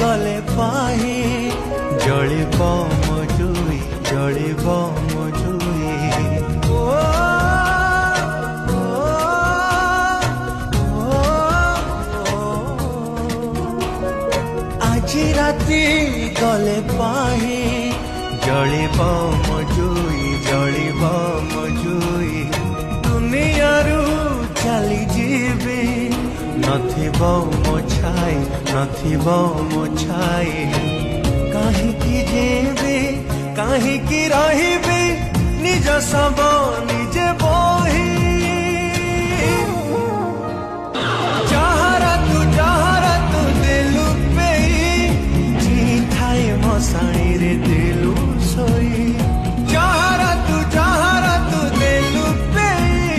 গলে পাহি জଳିব ମୋ ଜୁଇ ଜଳିବ ମୋ ଜୁଇ আজি রাতি গলে পাহি জଳିব ମୋ ଜୁଇ জଳିব ମୋ জুই দুনিয়ারু চালি ଯିବି নথিব ମୋ ছাই নথিব ମୋ ছাই কাহিকি ଯିବି কাহিকি রহিবি নিজ সব নিজে